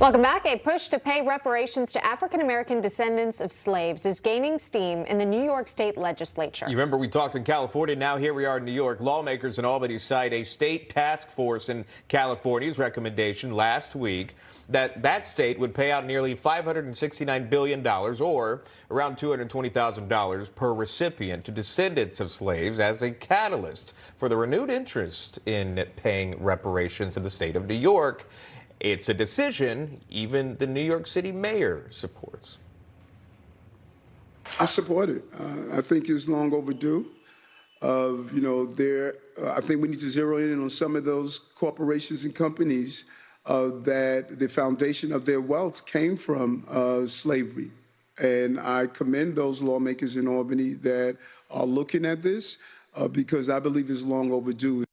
Welcome back. A push to pay reparations to African-American descendants of slaves is gaining steam in the New York State legislature. You remember we talked in California. Now here we are in New York. Lawmakers in Albany cite a state task force in California's recommendation last week that state would pay out nearly $569 billion, or around $220,000 per recipient, to descendants of slaves as a catalyst for the renewed interest in paying reparations in the state of New York. It's a decision even the New York City mayor supports. I support it. I think it's long overdue. I think we need to zero in on some of those corporations and companies that the foundation of their wealth came from slavery. And I commend those lawmakers in Albany that are looking at this because I believe it's long overdue.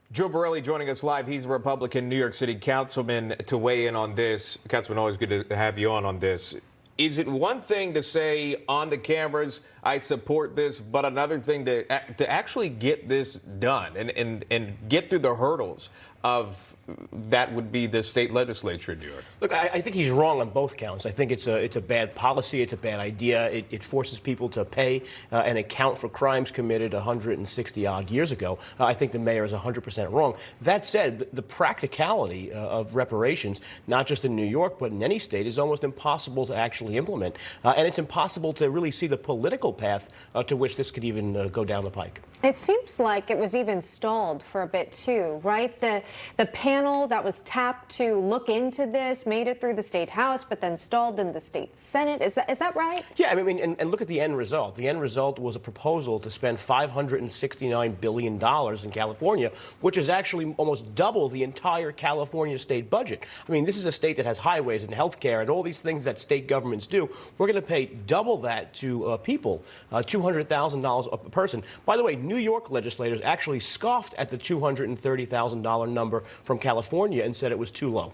Joe Borelli joining us live. He's a Republican New York City councilman to weigh in on this. Councilman, always good to have you on this. Is it one thing to say on the cameras, I support this, but another thing to actually get this done and get through the hurdles of that would be the state legislature in New York? Look, I think he's wrong on both counts. I think it's a bad policy. It's a bad idea. It forces people to pay and account for crimes committed 160-odd years ago. I think the mayor is 100% wrong. That said, the practicality of reparations, not just in New York, but in any state, is almost impossible to actually implement. And it's impossible to really see the political path to which this could even go down the pike. It seems like it was even stalled for a bit, too, right? The panel that was tapped to look into this made it through the state house, but then stalled in the state senate. Is that right? Yeah, I mean, and look at the end result. The end result was a proposal to spend $569 billion in California, which is actually almost double the entire California state budget. I mean, this is a state that has highways and health care and all these things that state governments do. We're going to pay double that to people, $200,000 a person. By the way, New York legislators actually scoffed at the $230,000 number from California and said it was too low.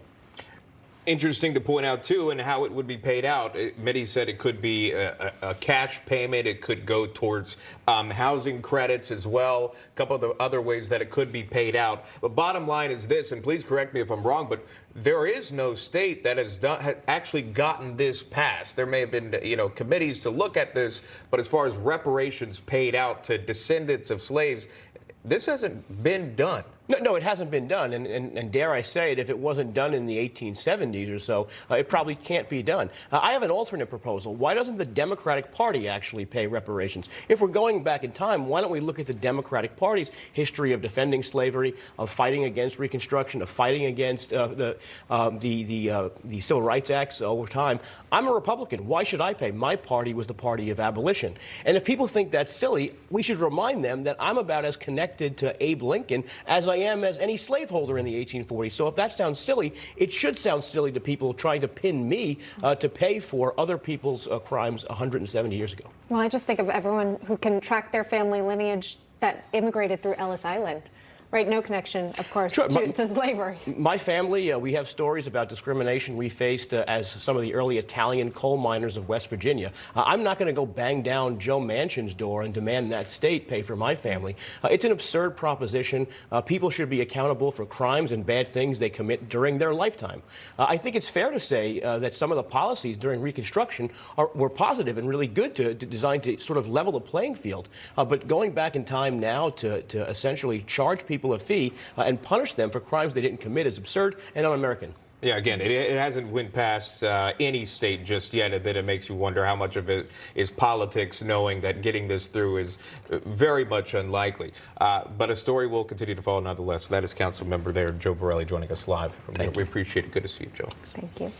Interesting to point out, too, and how it would be paid out. Many said it could be a cash payment. It could go towards housing credits as well. A couple of the other ways that it could be paid out. But bottom line is this, and please correct me if I'm wrong, but there is no state that has actually gotten this passed. There may have been, committees to look at this, but as far as reparations paid out to descendants of slaves, this hasn't been done. No, it hasn't been done, and dare I say it, if it wasn't done in the 1870s or so, it probably can't be done. I have an alternate proposal. Why doesn't the Democratic Party actually pay reparations? If we're going back in time, why don't we look at the Democratic Party's history of defending slavery, of fighting against Reconstruction, of fighting against the Civil Rights Acts over time? I'm a Republican. Why should I pay? My party was the party of abolition. And if people think that's silly, we should remind them that I'm about as connected to Abe Lincoln as I am as any slaveholder in the 1840s. So if that sounds silly, it should sound silly to people trying to pin me to pay for other people's crimes 170 years ago. Well, I just think of everyone who can track their family lineage that immigrated through Ellis Island. Right, no connection, of course, sure. to slavery. My family, we have stories about discrimination we faced as some of the early Italian coal miners of West Virginia. I'm not going to go bang down Joe Manchin's door and demand that state pay for my family. It's an absurd proposition. People should be accountable for crimes and bad things they commit during their lifetime. I think it's fair to say that some of the policies during Reconstruction were positive and really good designed to sort of level the playing field. But going back in time now to essentially charge people a fee and punish them for crimes they didn't commit is absurd and un-American. Yeah, again, it hasn't went past any state just yet, and then it makes you wonder how much of it is politics, knowing that getting this through is very much unlikely. But a story will continue to follow nonetheless. That is Council Member there, Joe Borelli, joining us live from there. We appreciate it. Good to see you, Joe. Thank you.